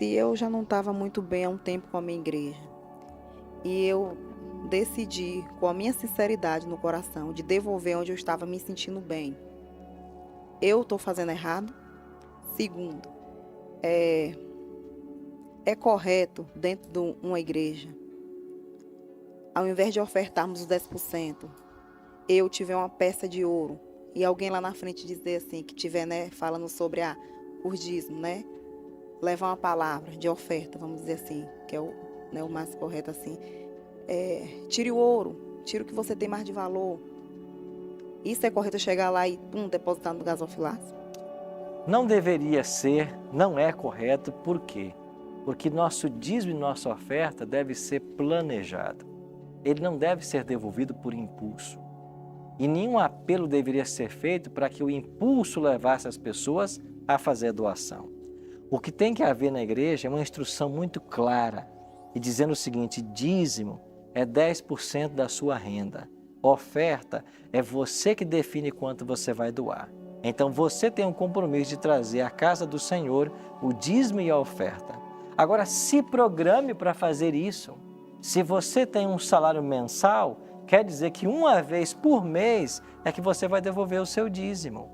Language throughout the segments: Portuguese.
Se eu já não estava muito bem há um tempo com a minha igreja e eu decidi, com a minha sinceridade no coração, de devolver onde eu estava me sentindo bem, eu estou fazendo errado? Segundo, é, é correto dentro de uma igreja, ao invés de ofertarmos os 10%, eu tiver uma peça de ouro e alguém lá na frente dizer assim, que tiver, né, falando sobre o dízimo, né? Levar uma palavra de oferta, vamos dizer assim, que é o mais correto assim. Tire o ouro, tire o que você tem mais de valor. Isso é correto chegar lá e depositar no gasofilácio? Não deveria ser, não é correto, por quê? Porque nosso dízimo e nossa oferta deve ser planejado. Ele não deve ser devolvido por impulso. E nenhum apelo deveria ser feito para que o impulso levasse as pessoas a fazer a doação. O que tem que haver na igreja é uma instrução muito clara e dizendo o seguinte: dízimo é 10% da sua renda. Oferta é você que define quanto você vai doar. Então você tem um compromisso de trazer à casa do Senhor o dízimo e a oferta. Agora, se programe para fazer isso. Se você tem um salário mensal, quer dizer que uma vez por mês é que você vai devolver o seu dízimo.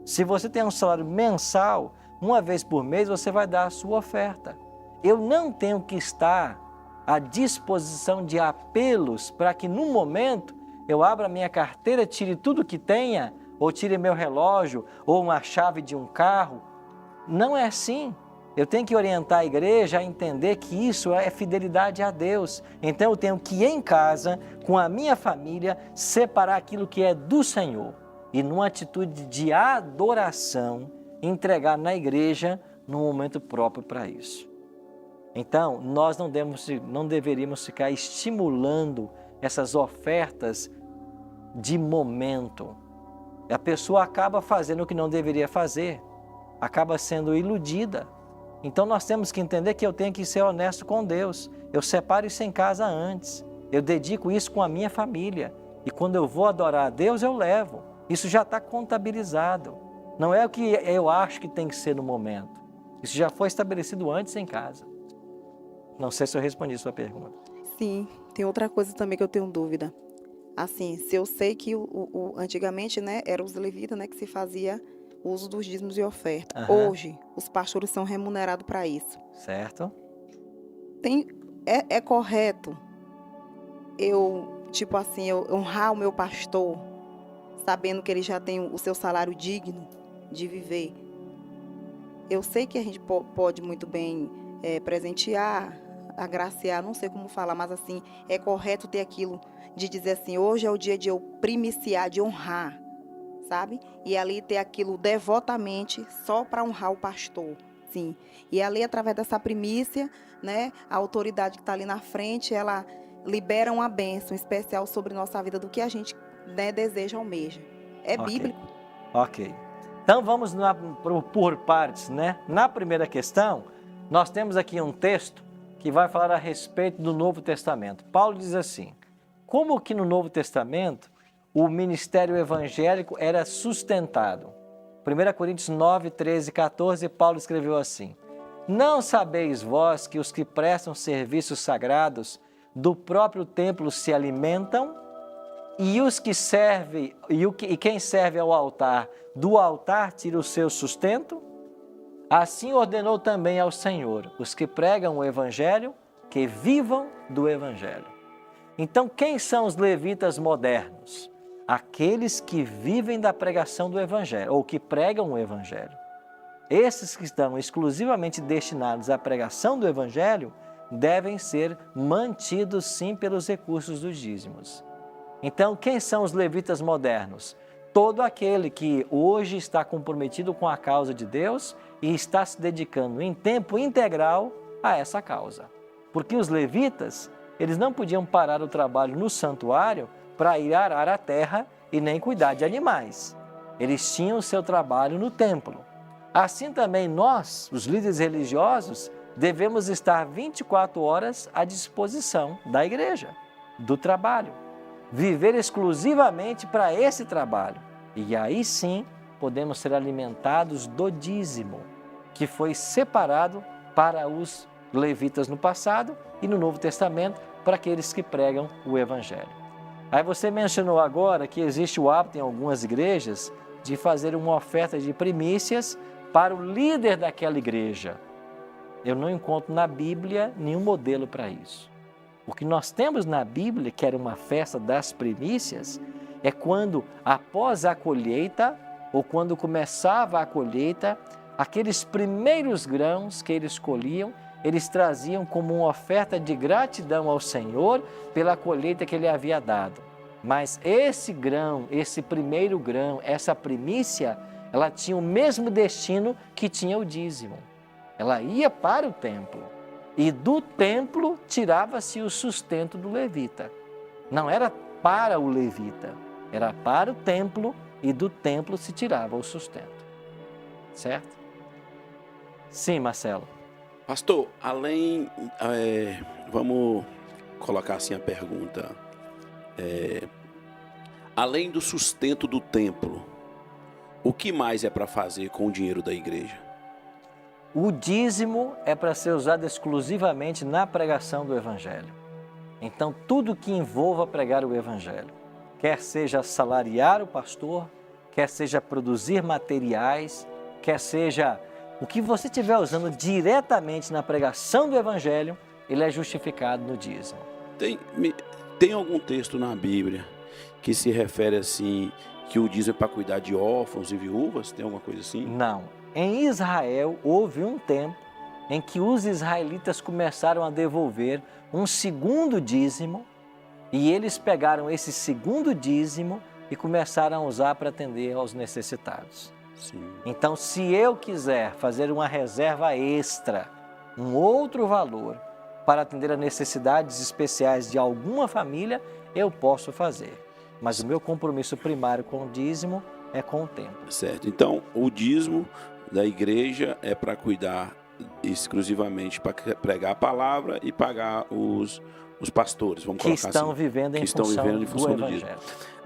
Se você tem um salário mensal, uma vez por mês você vai dar a sua oferta. Eu não tenho que estar à disposição de apelos para que no momento eu abra minha carteira, tire tudo que tenha, ou tire meu relógio, ou uma chave de um carro. Não é assim. Eu tenho que orientar a igreja a entender que isso é fidelidade a Deus. Então eu tenho que ir em casa, com a minha família, separar aquilo que é do Senhor. E numa atitude de adoração, entregar na igreja no momento próprio para isso. Então, nós não deveríamos ficar estimulando essas ofertas de momento. A pessoa acaba fazendo o que não deveria fazer, acaba sendo iludida. Então nós temos que entender que eu tenho que ser honesto com Deus. Eu separo isso em casa antes, eu dedico isso com a minha família. E quando eu vou adorar a Deus, eu levo. Isso já está contabilizado. Não é o que eu acho que tem que ser no momento. Isso já foi estabelecido antes em casa. Não sei se eu respondi a sua pergunta. Sim, tem outra coisa também que eu tenho dúvida. Assim, se eu sei que antigamente, né, eram os levitas, né, que se fazia uso dos dízimos e oferta. Hoje, os pastores são remunerados para isso. Certo? É correto eu, tipo assim, eu honrar o meu pastor, sabendo que ele já tem o seu salário digno de viver. Eu sei que a gente pode muito bem presentear, agraciar, não sei como falar, mas assim, é correto ter aquilo de dizer assim, hoje é o dia de eu primiciar, de honrar, sabe? E ali ter aquilo devotamente só para honrar o pastor, sim. E ali, através dessa primícia, né, a autoridade que está ali na frente, ela libera uma bênção especial sobre nossa vida do que a gente, né, deseja, almeja. É bíblico. Ok. Então vamos por partes, né? Na primeira questão, nós temos aqui um texto que vai falar a respeito do Novo Testamento. Paulo diz assim: como que no Novo Testamento o ministério evangélico era sustentado? 1 Coríntios 9, 13 e 14, Paulo escreveu assim: não sabeis vós que os que prestam serviços sagrados do próprio templo se alimentam, e os que servem, e quem serve ao altar, do altar tira o seu sustento? Assim ordenou também ao Senhor os que pregam o Evangelho, que vivam do Evangelho. Então, quem são os levitas modernos? Aqueles que vivem da pregação do Evangelho, ou que pregam o Evangelho. Esses que estão exclusivamente destinados à pregação do Evangelho devem ser mantidos, sim, pelos recursos dos dízimos. Então, quem são os levitas modernos? Todo aquele que hoje está comprometido com a causa de Deus e está se dedicando em tempo integral a essa causa. Porque os levitas, eles não podiam parar o trabalho no santuário para ir arar a terra e nem cuidar de animais. Eles tinham o seu trabalho no templo. Assim também nós, os líderes religiosos, devemos estar 24 horas à disposição da igreja, do trabalho. Viver exclusivamente para esse trabalho. E aí sim podemos ser alimentados do dízimo, que foi separado para os levitas no passado e no Novo Testamento para aqueles que pregam o Evangelho. Aí você mencionou agora que existe o hábito em algumas igrejas de fazer uma oferta de primícias para o líder daquela igreja. Eu não encontro na Bíblia nenhum modelo para isso. O que nós temos na Bíblia, que era uma festa das primícias, é quando após a colheita, ou quando começava a colheita, aqueles primeiros grãos que eles colhiam, eles traziam como uma oferta de gratidão ao Senhor pela colheita que Ele havia dado. Mas esse grão, esse primeiro grão, essa primícia, ela tinha o mesmo destino que tinha o dízimo. Ela ia para o templo e do templo tirava-se o sustento do levita. Não era para o levita, era para o templo e do templo se tirava o sustento. Certo? Sim, Marcelo. Pastor, vamos colocar assim a pergunta, além do sustento do templo, o que mais é para fazer com o dinheiro da igreja? O dízimo é para ser usado exclusivamente na pregação do Evangelho. Então, tudo que envolva pregar o Evangelho, quer seja salariar o pastor, quer seja produzir materiais, quer seja o que você estiver usando diretamente na pregação do Evangelho, ele é justificado no dízimo. Tem algum texto na Bíblia que se refere assim, que o dízimo é para cuidar de órfãos e viúvas? Tem alguma coisa assim? Não. Em Israel, houve um tempo em que os israelitas começaram a devolver um segundo dízimo e eles pegaram esse segundo dízimo e começaram a usar para atender aos necessitados. Sim. Então, se eu quiser fazer uma reserva extra, um outro valor, para atender a necessidades especiais de alguma família, eu posso fazer. Mas o meu compromisso primário com o dízimo é com o templo. Certo. Então, o dízimo da igreja é para cuidar exclusivamente, para pregar a palavra e pagar os pastores, vamos que colocar estão assim, vivendo em função do dízimo.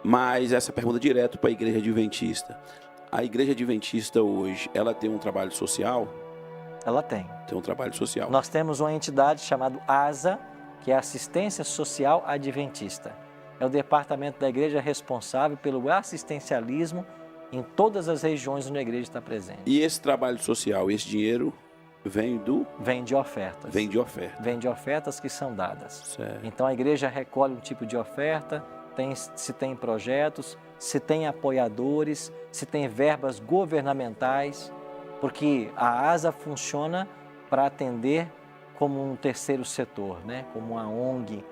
Mas essa pergunta direto para a igreja adventista. A igreja adventista hoje, ela tem um trabalho social? Ela tem. Tem um trabalho social. Nós temos uma entidade chamada ASA, que é Assistência Social Adventista. É o departamento da igreja responsável pelo assistencialismo em todas as regiões onde a igreja está presente. E esse trabalho social, esse dinheiro vem de ofertas. Vem de oferta. Vem de ofertas que são dadas. Certo. Então a igreja recolhe um tipo de oferta, se tem projetos, se tem apoiadores, se tem verbas governamentais, porque a ASA funciona para atender como um terceiro setor, né? Como uma ONG.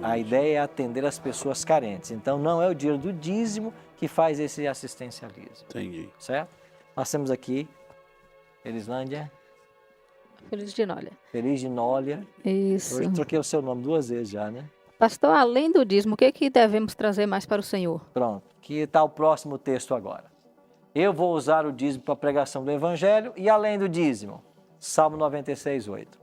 A ideia é atender as pessoas carentes. Então não é o dinheiro do dízimo que faz esse assistencialismo. Entendi. Certo? Nós temos aqui, Elislândia. Feliz de Nólia. Feliz de Nólia. Isso. Hoje troquei o seu nome 2 vezes já, né? Pastor, além do dízimo, o que devemos trazer mais para o Senhor? Pronto. Que está o próximo texto agora. Eu vou usar o dízimo para a pregação do Evangelho e além do dízimo, Salmo 96, 8.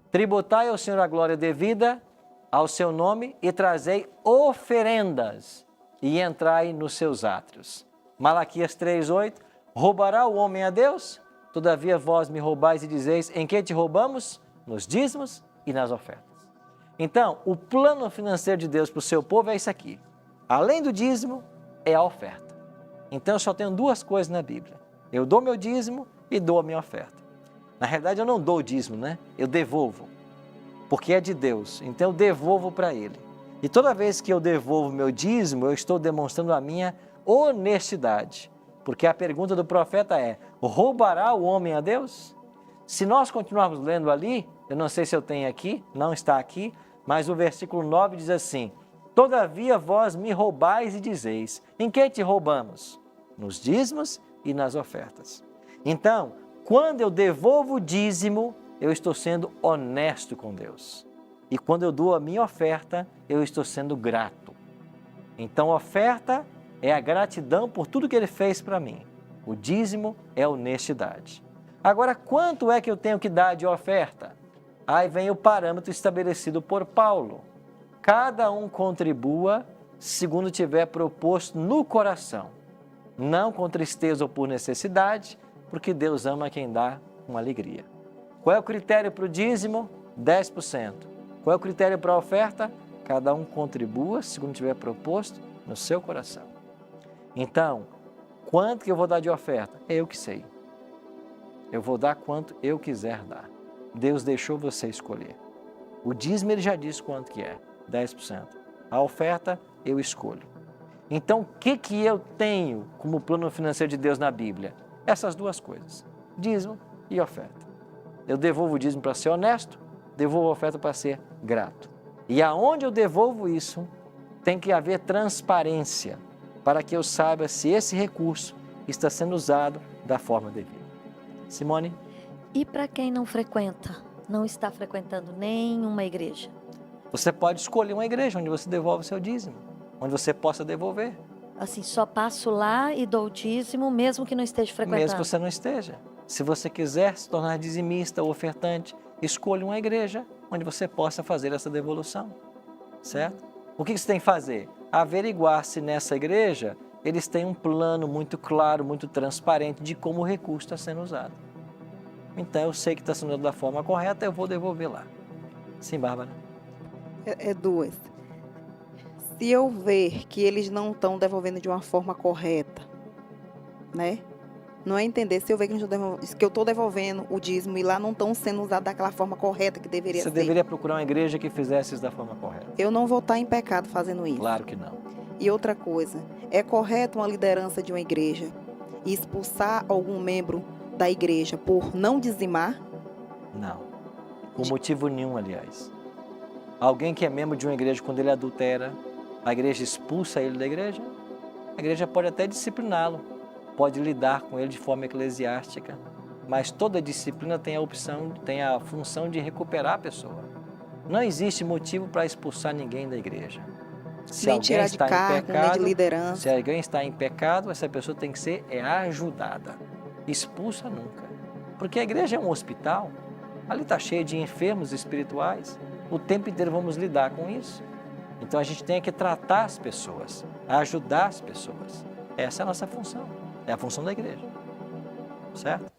Tributai ao Senhor a glória devida ao seu nome e trazei oferendas e entrai nos seus átrios. Malaquias 3, 8. Roubará o homem a Deus? Todavia vós me roubais e dizeis, em que te roubamos? Nos dízimos e nas ofertas. Então, o plano financeiro de Deus para o seu povo é isso aqui. Além do dízimo, é a oferta. Então, eu só tenho 2 coisas na Bíblia. Eu dou meu dízimo e dou a minha oferta. Na realidade, eu não dou o dízimo, né? Eu devolvo, porque é de Deus. Então, eu devolvo para Ele. E toda vez que eu devolvo meu dízimo, eu estou demonstrando a minha honestidade. Porque a pergunta do profeta é, roubará o homem a Deus? Se nós continuarmos lendo ali, eu não sei se eu tenho aqui, não está aqui, mas o versículo 9 diz assim, todavia vós me roubais e dizeis, em que te roubamos? Nos dízimos e nas ofertas. Então, quando eu devolvo o dízimo, eu estou sendo honesto com Deus. E quando eu dou a minha oferta, eu estou sendo grato. Então, oferta é a gratidão por tudo que Ele fez para mim. O dízimo é a honestidade. Agora, quanto é que eu tenho que dar de oferta? Aí vem o parâmetro estabelecido por Paulo. Cada um contribua segundo tiver proposto no coração, não com tristeza ou por necessidade, porque Deus ama quem dá com alegria. Qual é o critério para o dízimo? 10%. Qual é o critério para a oferta? Cada um contribua segundo tiver proposto no seu coração. Então, quanto que eu vou dar de oferta? Eu que sei. Eu vou dar quanto eu quiser dar. Deus deixou você escolher. O dízimo ele já diz quanto que é, 10%. A oferta eu escolho. Então, o que eu tenho como plano financeiro de Deus na Bíblia? Essas duas coisas, dízimo e oferta. Eu devolvo o dízimo para ser honesto, devolvo a oferta para ser grato. E aonde eu devolvo isso, tem que haver transparência, para que eu saiba se esse recurso está sendo usado da forma devida. Simone? E para quem não frequenta, não está frequentando nenhuma igreja? Você pode escolher uma igreja onde você devolve o seu dízimo, onde você possa devolver. Assim, só passo lá e dou o dízimo, mesmo que não esteja frequentando? Mesmo que você não esteja. Se você quiser se tornar dizimista ou ofertante, escolha uma igreja onde você possa fazer essa devolução, certo? O que você tem que fazer? Averiguar se nessa igreja eles têm um plano muito claro, muito transparente de como o recurso está sendo usado. Então eu sei que está sendo usado da forma correta, eu vou devolver lá. Sim, Bárbara? É duas. Se eu ver que eles não estão devolvendo de uma forma correta, né? Não é entender se eu ver que eu estou devolvendo o dízimo e lá não estão sendo usados daquela forma correta que deveria Você ser. deveria procurar uma igreja que fizesse isso da forma correta. Eu não vou estar em pecado fazendo isso. Claro que não. E outra coisa, é correto uma liderança de uma igreja expulsar algum membro da igreja por não dizimar? Não. Por motivo nenhum, aliás. Alguém que é membro de uma igreja, quando ele adultera, a igreja expulsa ele da igreja? A igreja pode até discipliná-lo, pode lidar com ele de forma eclesiástica, mas toda disciplina tem a função de recuperar a pessoa. Não existe motivo para expulsar ninguém da igreja. Se Nem alguém tirar de está cargo, em nem pecado, de liderança. se alguém está em pecado, essa pessoa tem que ser ajudada. Expulsa nunca. Porque a igreja é um hospital, ali está cheio de enfermos espirituais, o tempo inteiro vamos lidar com isso. Então a gente tem que tratar as pessoas, ajudar as pessoas. Essa é a nossa função, é a função da igreja, certo?